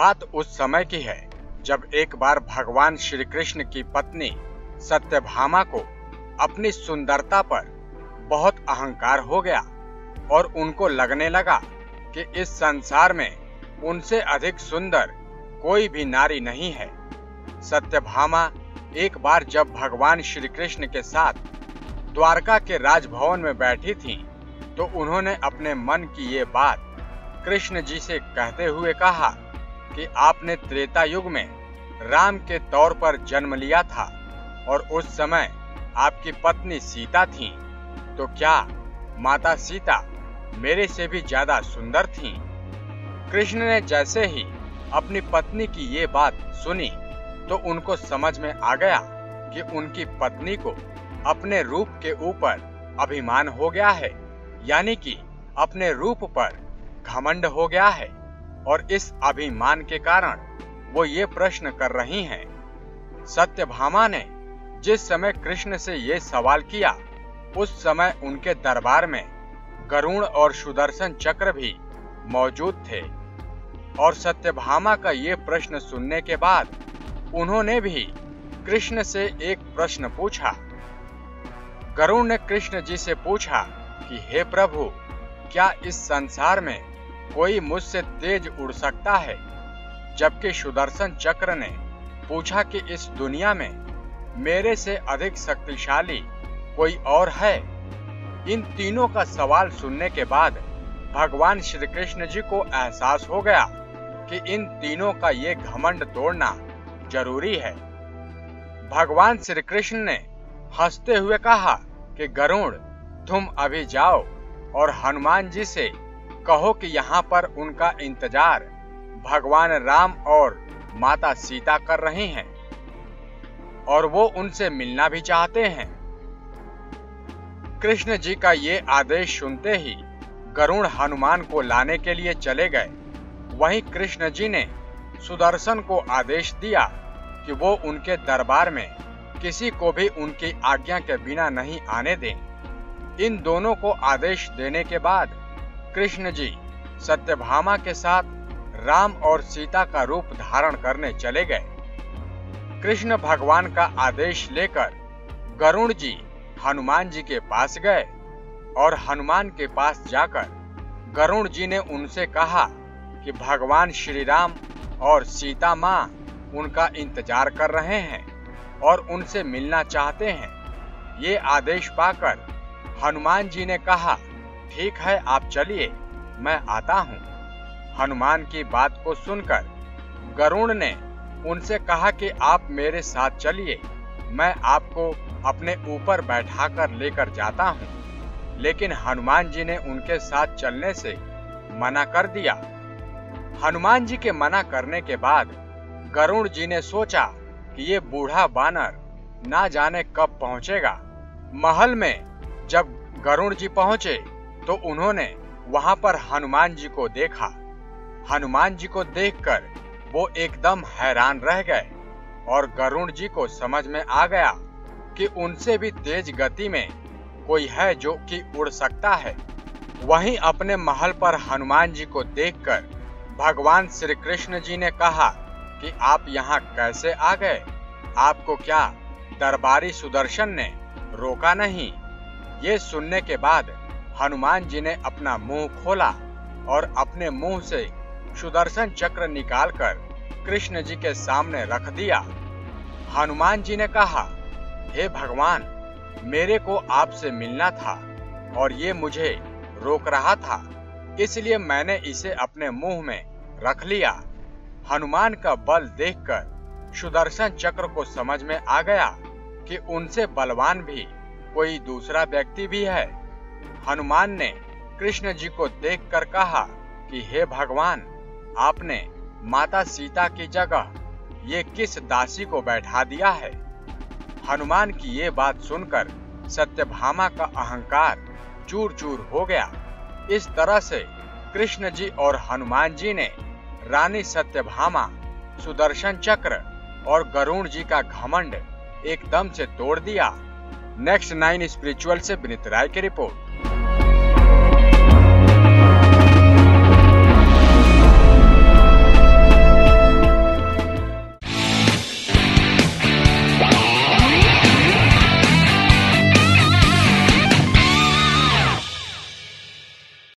बात उस समय की है जब एक बार भगवान श्री कृष्ण की पत्नी सत्यभामा को अपनी सुंदरता पर बहुत अहंकार हो गया और उनको लगने लगा कि इस संसार में उनसे अधिक सुंदर कोई भी नारी नहीं है। सत्यभामा एक बार जब भगवान श्री कृष्ण के साथ द्वारका के राजभवन में बैठी थीं, तो उन्होंने अपने मन की ये बात कृष्ण जी से कहते हुए कहा कि आपने त्रेता युग में राम के तौर पर जन्म लिया था और उस समय आपकी पत्नी सीता थीं, तो क्या माता सीता मेरे से भी ज्यादा सुंदर थीं? कृष्ण ने जैसे ही अपनी पत्नी की ये बात सुनी तो उनको समझ में आ गया कि उनकी पत्नी को अपने रूप के ऊपर अभिमान हो गया है, यानी कि अपने रूप पर घमंड हो गया है और इस अभिमान के कारण वो ये प्रश्न कर रही हैं। सत्यभामा ने जिस समय कृष्ण से ये सवाल किया उस समय उनके दरबार में गरुड़ और सुदर्शन चक्र भी मौजूद थे और सत्यभामा का ये प्रश्न सुनने के बाद उन्होंने भी कृष्ण से एक प्रश्न पूछा। गरुड़ ने कृष्ण जी से पूछा कि हे प्रभु, क्या इस संसार में कोई मुझसे तेज उड़ सकता है? जबकि सुदर्शन चक्र ने पूछा कि इस दुनिया में मेरे से अधिक शक्तिशाली कोई और है। इन तीनों का सवाल सुनने के बाद भगवान श्री कृष्ण जी को एहसास हो गया कि इन तीनों का ये घमंड तोड़ना जरूरी है। भगवान श्री कृष्ण ने हंसते हुए कहा कि गरुड़, तुम अभी जाओ और हनुमान जी से कहो कि यहाँ पर उनका इंतजार भगवान राम और माता सीता कर रहे हैं और वो उनसे मिलना भी चाहते हैं। कृष्ण जी का ये आदेश सुनते ही गरुड़ हनुमान को लाने के लिए चले गए। वहीं कृष्ण जी ने सुदर्शन को आदेश दिया कि वो उनके दरबार में किसी को भी उनकी आज्ञा के बिना नहीं आने दें। इन दोनों को आदेश देने के बाद कृष्ण जी सत्यभामा के साथ राम और सीता का रूप धारण करने चले गए। कृष्ण भगवान का आदेश लेकर गरुड़ जी हनुमान जी के पास गए और हनुमान के पास जाकर गरुड़ जी ने उनसे कहा कि भगवान श्री राम और सीता माँ उनका इंतजार कर रहे हैं और उनसे मिलना चाहते हैं। ये आदेश पाकर हनुमान जी ने कहा, ठीक है, आप चलिए, मैं आता हूँ। हनुमान की बात को सुनकर गरुड़ ने उनसे कहा कि आप मेरे साथ चलिए, मैं आपको अपने ऊपर बैठाकर लेकर जाता हूँ। लेकिन हनुमान जी ने उनके साथ चलने से मना कर दिया। हनुमान जी के मना करने के बाद गरुड़ जी ने सोचा कि ये बूढ़ा बानर ना जाने कब पहुंचेगा। महल में जब गरुड़ जी पहुंचे तो उन्होंने वहां पर हनुमान जी को देखा। हनुमान जी को देखकर वो एकदम हैरान रह गए और गरुड़ जी को समझ में आ गया कि उनसे भी तेज गति में कोई है जो कि उड़ सकता है। वहीं अपने महल पर हनुमान जी को देखकर भगवान श्री कृष्ण जी ने कहा कि आप यहाँ कैसे आ गए? आपको क्या दरबारी सुदर्शन ने रोका नहीं? ये सुनने के बाद हनुमान जी ने अपना मुंह खोला और अपने मुंह से सुदर्शन चक्र निकालकर कृष्ण जी के सामने रख दिया। हनुमान जी ने कहा, हे भगवान, मेरे को आपसे मिलना था और ये मुझे रोक रहा था, इसलिए मैंने इसे अपने मुंह में रख लिया। हनुमान का बल देखकर सुदर्शन चक्र को समझ में आ गया कि उनसे बलवान भी कोई दूसरा व्यक्ति भी है। हनुमान ने कृष्ण जी को देखकर कहा कि हे भगवान, आपने माता सीता की जगह ये किस दासी को बैठा दिया है? हनुमान की ये बात सुनकर सत्यभामा का अहंकार चूर चूर हो गया। इस तरह से कृष्ण जी और हनुमान जी ने रानी सत्यभामा, सुदर्शन चक्र और गरुड़ जी का घमंड एकदम से तोड़ दिया। नेक्स्ट 9 स्पिरिचुअल से विनीत राय की रिपोर्ट।